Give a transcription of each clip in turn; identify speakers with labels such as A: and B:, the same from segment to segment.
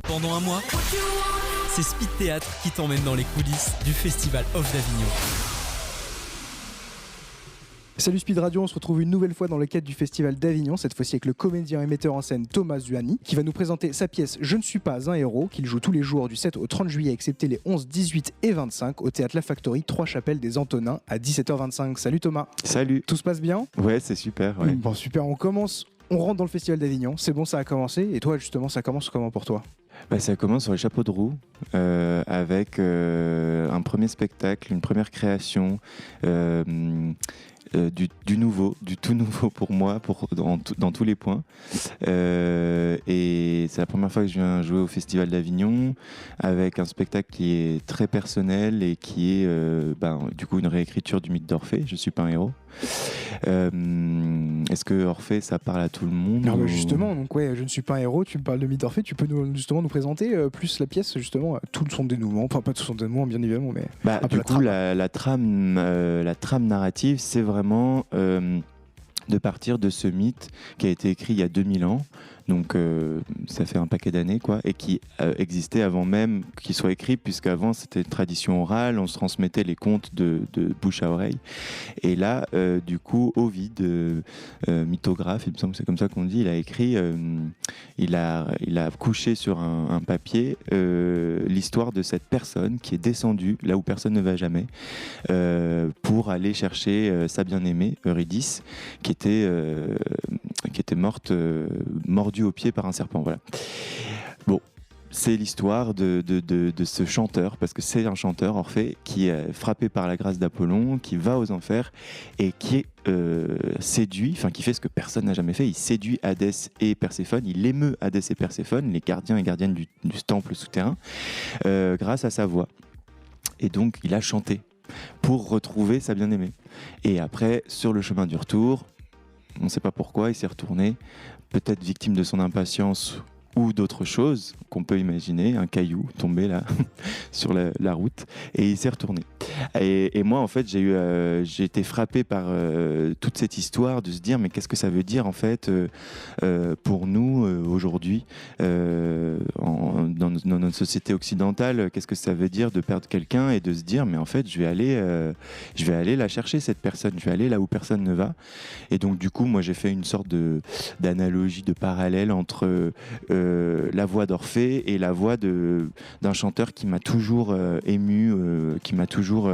A: Pendant un mois, c'est Speed Théâtre qui t'emmène dans les coulisses du Festival Off d'Avignon.
B: Salut Speed Radio, on se retrouve une nouvelle fois dans le cadre du Festival d'Avignon, cette fois-ci avec le comédien et metteur en scène Thomas Zuani, qui va nous présenter sa pièce Je ne suis pas un héros, qu'il joue tous les jours du 7 au 30 juillet, excepté les 11, 18 et 25, au Théâtre La Factory, 3 Chapelles des Antonins, à 17h25. Salut Thomas.
C: Salut.
B: Tout se passe bien ?
C: Ouais, c'est super. Ouais.
B: Bon, super, on rentre dans le Festival d'Avignon, c'est bon, ça a commencé, et toi justement, ça commence comment pour toi ?
C: Ça commence sur les chapeaux de roue avec un premier spectacle, une première création, du nouveau, du tout nouveau pour moi, dans tous les points. Et c'est la première fois que je viens jouer au Festival d'Avignon avec un spectacle qui est très personnel et qui est du coup une réécriture du mythe d'Orphée. Je suis pas un héros. Est-ce que Orphée ça parle à tout le monde
B: ou... Justement, donc ouais, je ne suis pas un héros, tu me parles de mythe d'Orphée, tu peux nous présenter plus la pièce, justement, tout son dénouement, enfin pas tout son dénouement bien évidemment, mais
C: du coup la trame narrative, c'est vraiment de partir de ce mythe qui a été écrit il y a 2000 ans. Donc ça fait un paquet d'années quoi, et qui existait avant même qu'il soit écrit, puisqu'avant c'était une tradition orale, on se transmettait les contes de bouche à oreille. Et là, du coup, Ovide, mythographe, il me semble que c'est comme ça qu'on dit, il a écrit, il a couché sur un papier l'histoire de cette personne qui est descendue là où personne ne va jamais pour aller chercher sa bien-aimée Eurydice, qui était morte, mordue au pied par un serpent. Voilà. Bon, c'est l'histoire de ce chanteur, parce que c'est un chanteur, Orphée, qui est frappé par la grâce d'Apollon, qui va aux enfers et qui est séduit, enfin qui fait ce que personne n'a jamais fait. Il séduit Hadès et Perséphone, il émeut Hadès et Perséphone, les gardiens et gardiennes du temple souterrain, grâce à sa voix. Et donc il a chanté pour retrouver sa bien-aimée. Et après, sur le chemin du retour, on ne sait pas pourquoi, il s'est retourné, peut-être victime de son impatience ou d'autres choses qu'on peut imaginer, un caillou tombé là sur la route, et il s'est retourné. Et moi, en fait, j'ai été frappé par toute cette histoire de se dire, mais qu'est-ce que ça veut dire en fait pour nous aujourd'hui dans notre société occidentale, qu'est-ce que ça veut dire de perdre quelqu'un et de se dire, mais en fait, je vais aller la chercher cette personne, je vais aller là où personne ne va. Et donc du coup, moi, j'ai fait une sorte d'analogie, de parallèle entre la voix d'Orphée et la voix d'un chanteur qui m'a toujours ému, qui m'a toujours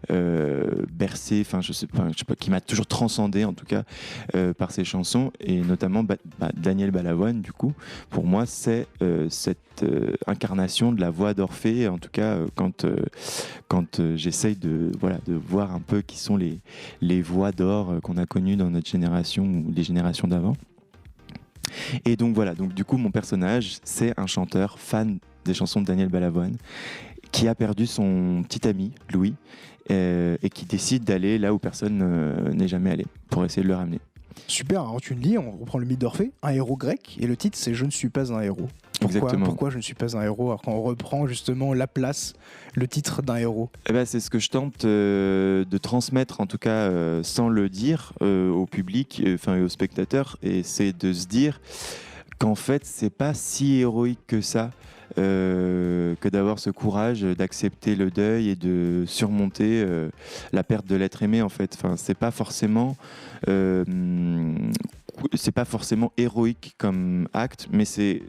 C: bercé, enfin je sais pas, qui m'a toujours transcendé en tout cas par ses chansons, et notamment Daniel Balavoine. Du coup, pour moi, c'est cette incarnation de la voix d'Orphée, en tout cas quand j'essaye de voir un peu qui sont les voix d'or qu'on a connues dans notre génération ou les générations d'avant. Et donc voilà, donc du coup mon personnage, c'est un chanteur fan des chansons de Daniel Balavoine qui a perdu son petit ami Louis et qui décide d'aller là où personne n'est jamais allé pour essayer de le ramener.
B: Super, alors tu le dis, on reprend le mythe d'Orphée, un héros grec, et le titre c'est Je ne suis pas un héros. Pourquoi je ne suis pas un héros, alors qu'on reprend justement la place, le titre d'un héros?
C: C'est ce que je tente de transmettre, en tout cas sans le dire au public, et aux spectateurs, et c'est de se dire qu'en fait c'est pas si héroïque que ça, que d'avoir ce courage d'accepter le deuil et de surmonter la perte de l'être aimé en fait. C'est pas forcément héroïque comme acte, mais c'est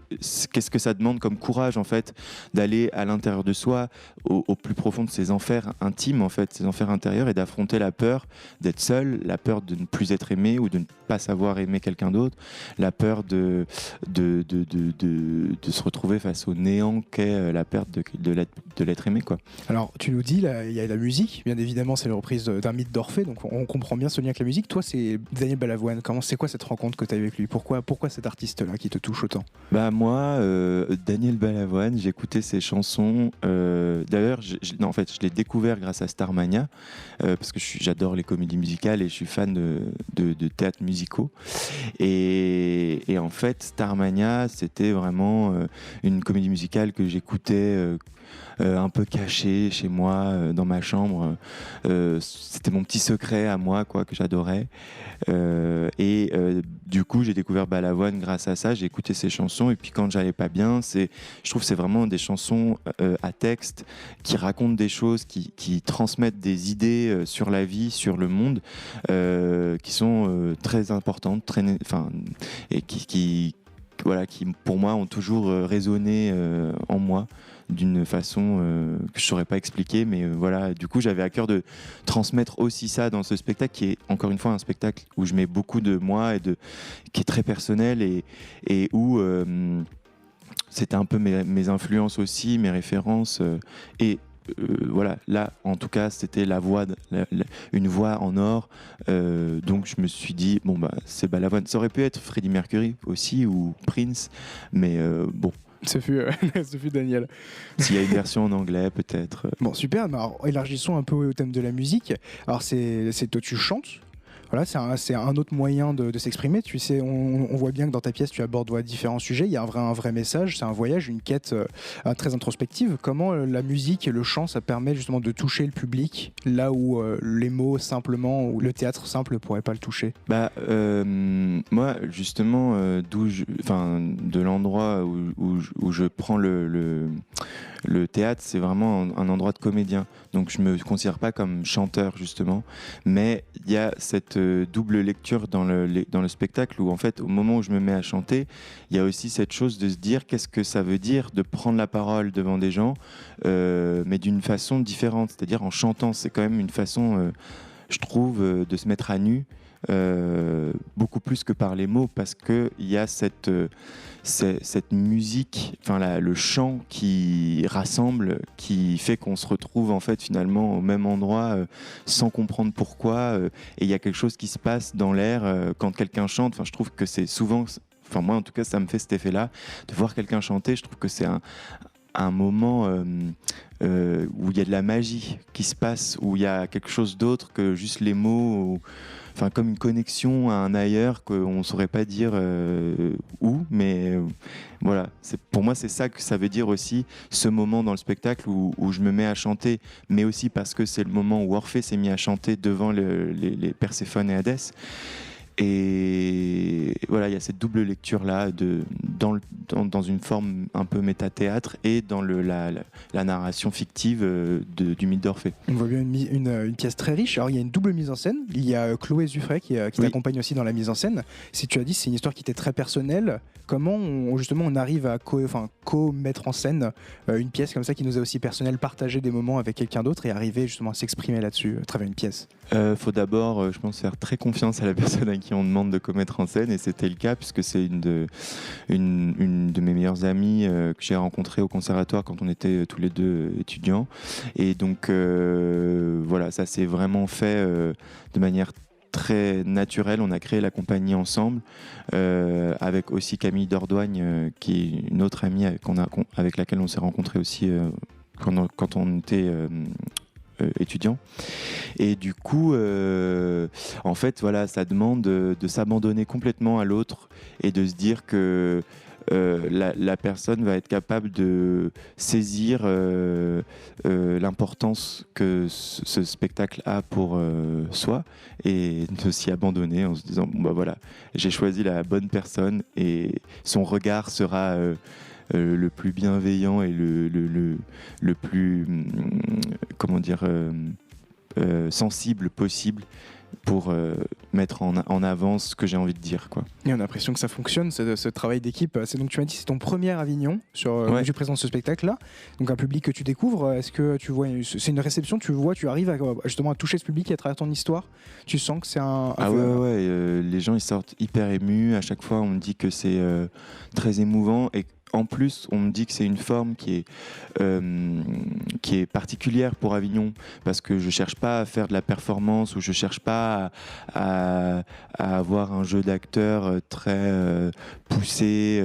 C: qu'est-ce que ça demande comme courage en fait, d'aller à l'intérieur de soi, au plus profond de ses enfers intimes en fait, ses enfers intérieurs, et d'affronter la peur d'être seul, la peur de ne plus être aimé ou de ne pas savoir aimer quelqu'un d'autre, la peur de se retrouver face au néant qu'est la perte de l'être aimé quoi.
B: Alors tu nous dis, il y a la musique, bien évidemment c'est la reprise d'un mythe d'Orphée, donc on comprend bien ce lien avec la musique. Toi c'est Daniel Balavoine, c'est quoi cette rencontre que tu as avec lui? Pourquoi cet artiste-là qui te touche autant?
C: Moi, Daniel Balavoine, j'ai écouté ses chansons. D'ailleurs, je l'ai découvert grâce à Starmania, parce que j'adore les comédies musicales et je suis fan de théâtre musicaux. Et en fait, Starmania, c'était vraiment une comédie musicale que j'écoutais un peu caché chez moi, dans ma chambre. C'était mon petit secret à moi, quoi, que j'adorais. Et du coup, j'ai découvert Balavoine grâce à ça. J'ai écouté ses chansons et puis quand j'allais pas bien, je trouve que c'est vraiment des chansons à texte qui racontent des choses, qui transmettent des idées sur la vie, sur le monde, qui sont très importantes, et qui pour moi ont toujours résonné en moi d'une façon que je saurais pas expliquer, mais voilà, du coup j'avais à cœur de transmettre aussi ça dans ce spectacle qui est encore une fois un spectacle où je mets beaucoup de moi qui est très personnel et où c'était un peu mes influences aussi, mes références voilà, là en tout cas c'était une voix en or, donc je me suis dit bon bah c'est Balavoine. Ça aurait pu être Freddie Mercury aussi ou Prince, mais bon.
B: Ce fut Daniel.
C: S'il y a une version en anglais peut-être.
B: Bon super, mais alors élargissons un peu au thème de la musique. Alors c'est toi tu chantes. Voilà, c'est un autre moyen de s'exprimer. Tu sais, on voit bien que dans ta pièce, tu abordes différents sujets. Il y a un vrai message, c'est un voyage, une quête très introspective. Comment la musique et le chant, ça permet justement de toucher le public là où les mots simplement ou le théâtre simple ne pourraient pas le toucher?
C: Moi, justement, de l'endroit où je prends le théâtre, c'est vraiment un endroit de comédien. Donc je me considère pas comme chanteur justement, mais il y a cette double lecture dans le spectacle où en fait au moment où je me mets à chanter, il y a aussi cette chose de se dire qu'est-ce que ça veut dire de prendre la parole devant des gens, mais d'une façon différente, c'est-à-dire en chantant. C'est quand même une façon, je trouve, de se mettre à nu. Beaucoup plus que par les mots, parce qu'il y a cette musique, le chant qui rassemble, qui fait qu'on se retrouve en fait finalement au même endroit sans comprendre pourquoi, et il y a quelque chose qui se passe dans l'air quand quelqu'un chante. Je trouve que c'est souvent, moi en tout cas ça me fait cet effet-là, de voir quelqu'un chanter. Je trouve que c'est un moment où il y a de la magie qui se passe, où il y a quelque chose d'autre que juste les mots, comme une connexion à un ailleurs qu'on ne saurait pas dire où, mais voilà, pour moi c'est ça que ça veut dire aussi, ce moment dans le spectacle où je me mets à chanter, mais aussi parce que c'est le moment où Orphée s'est mis à chanter devant les Perséphone et Hadès. Et voilà, il y a cette double lecture là dans une forme un peu méta-théâtre et dans la narration fictive du mythe d'Orphée.
B: On voit bien une pièce très riche. Alors il y a une double mise en scène. Il y a Chloé Zuffray qui t'accompagne aussi dans la mise en scène. Si tu as dit c'est une histoire qui était très personnelle, comment on arrive à co-mettre en scène une pièce comme ça qui nous est aussi personnelle, partager des moments avec quelqu'un d'autre et arriver justement à s'exprimer là-dessus à travers une pièce?
C: Faut d'abord, je pense, faire très confiance à la personne à qui on demande de commettre en scène, et c'était le cas puisque c'est une de mes meilleures amies que j'ai rencontrée au conservatoire quand on était tous les deux étudiants, et donc voilà, ça s'est vraiment fait de manière très naturelle. On a créé la compagnie ensemble avec aussi Camille Dordoigne qui est une autre amie avec laquelle on s'est rencontrés aussi quand on était étudiant, et du coup en fait voilà, ça demande de s'abandonner complètement à l'autre et de se dire que la personne va être capable de saisir l'importance que ce spectacle a pour soi, et de s'y abandonner en se disant bon bah voilà, j'ai choisi la bonne personne et son regard sera le plus bienveillant et le plus sensible possible pour mettre en avant ce que j'ai envie de dire, quoi.
B: Et on a l'impression que ça fonctionne, ce travail d'équipe. C'est donc, tu m'as dit, c'est ton premier Avignon où tu présentes ce spectacle-là. Donc un public que tu découvres. Est-ce que tu vois, c'est une réception, tu arrives justement à toucher ce public à travers ton histoire? Tu sens que c'est
C: les gens ils sortent hyper émus. À chaque fois, on me dit que c'est très émouvant, et en plus, on me dit que c'est une forme qui est particulière pour Avignon, parce que je cherche pas à faire de la performance, ou je cherche pas à avoir un jeu d'acteur très poussé,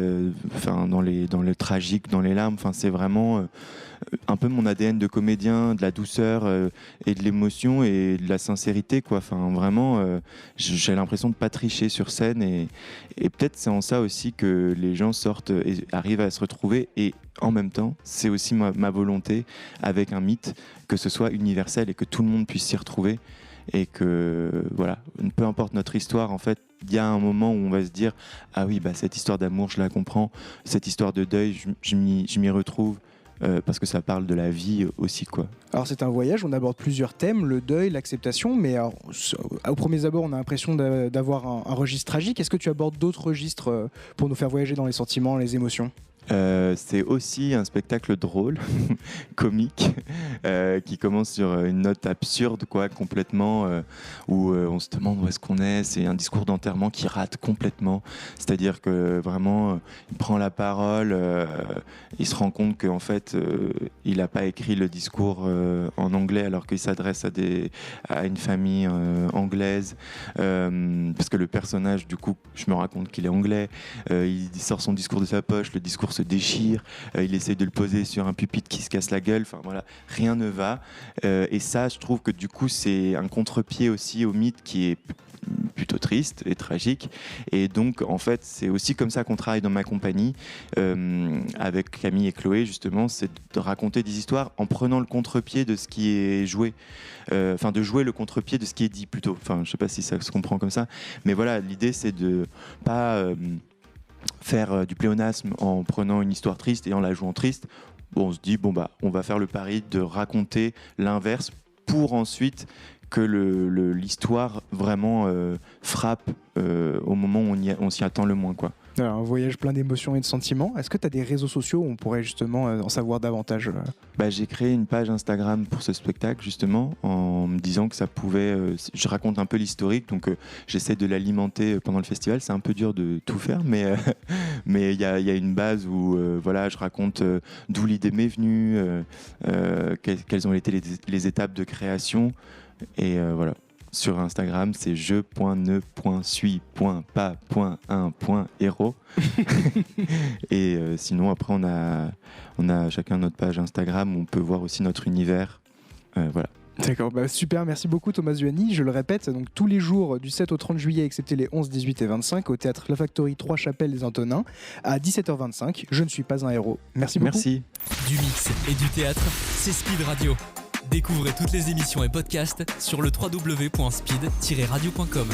C: dans le tragique, dans les larmes. C'est vraiment un peu mon ADN de comédien, de la douceur et de l'émotion et de la sincérité, quoi. Vraiment, j'ai l'impression de pas tricher sur scène, et peut-être c'est en ça aussi que les gens sortent et arrivent à se retrouver. Et en même temps, c'est aussi ma volonté avec un mythe, que ce soit universel et que tout le monde puisse s'y retrouver, et que voilà, peu importe notre histoire, en fait, il y a un moment où on va se dire ah oui, bah, cette histoire d'amour, je la comprends, cette histoire de deuil, je m'y retrouve. Parce que ça parle de la vie aussi, quoi.
B: Alors c'est un voyage, on aborde plusieurs thèmes, le deuil, l'acceptation, mais alors, au premier abord on a l'impression d'avoir un registre tragique. Est-ce que tu abordes d'autres registres pour nous faire voyager dans les sentiments, les émotions ?
C: C'est aussi un spectacle drôle, comique, qui commence sur une note absurde, quoi, complètement, où on se demande où est-ce qu'on est. C'est un discours d'enterrement qui rate complètement. C'est-à-dire que vraiment, il prend la parole, il se rend compte qu'en fait, il n'a pas écrit le discours en anglais alors qu'il s'adresse à une famille anglaise, parce que le personnage, du coup, je me raconte qu'il est anglais. Il sort son discours de sa poche, le discours se déchire, il essaye de le poser sur un pupitre qui se casse la gueule, enfin voilà, rien ne va. Et ça, je trouve que du coup, c'est un contre-pied aussi au mythe qui est plutôt triste et tragique. Et donc, en fait, c'est aussi comme ça qu'on travaille dans ma compagnie, avec Camille et Chloé, justement, c'est de raconter des histoires en prenant le contre-pied de ce qui est joué. Enfin, de jouer le contre-pied de ce qui est dit, plutôt. Enfin, je sais pas si ça se comprend comme ça. Mais voilà, l'idée, c'est de pas faire du pléonasme en prenant une histoire triste et en la jouant triste. Bon, on se dit, on va faire le pari de raconter l'inverse pour ensuite que l'histoire vraiment frappe au moment où on s'y attend le moins, quoi.
B: Alors, un voyage plein d'émotions et de sentiments. Est-ce que tu as des réseaux sociaux où on pourrait justement en savoir davantage ?
C: J'ai créé une page Instagram pour ce spectacle, justement, en me disant que ça pouvait... je raconte un peu l'historique, donc j'essaie de l'alimenter pendant le festival. C'est un peu dur de tout faire, mais il y a une base où voilà, je raconte d'où l'idée m'est venue, quelles ont été les étapes de création. Et voilà. Sur Instagram, c'est je.ne.suis.pas.1.héros. Et sinon, après, on a chacun notre page Instagram où on peut voir aussi notre univers. Voilà.
B: D'accord, super, merci beaucoup Thomas Zuani. Je le répète, donc tous les jours du 7 au 30 juillet, excepté les 11, 18 et 25, au théâtre La Factory 3 Chapelles des Antonins, à 17h25. Je ne suis pas un héros. Merci beaucoup.
C: Merci.
A: Du mix et du théâtre, c'est Speed Radio. Découvrez toutes les émissions et podcasts sur le www.speed-radio.com.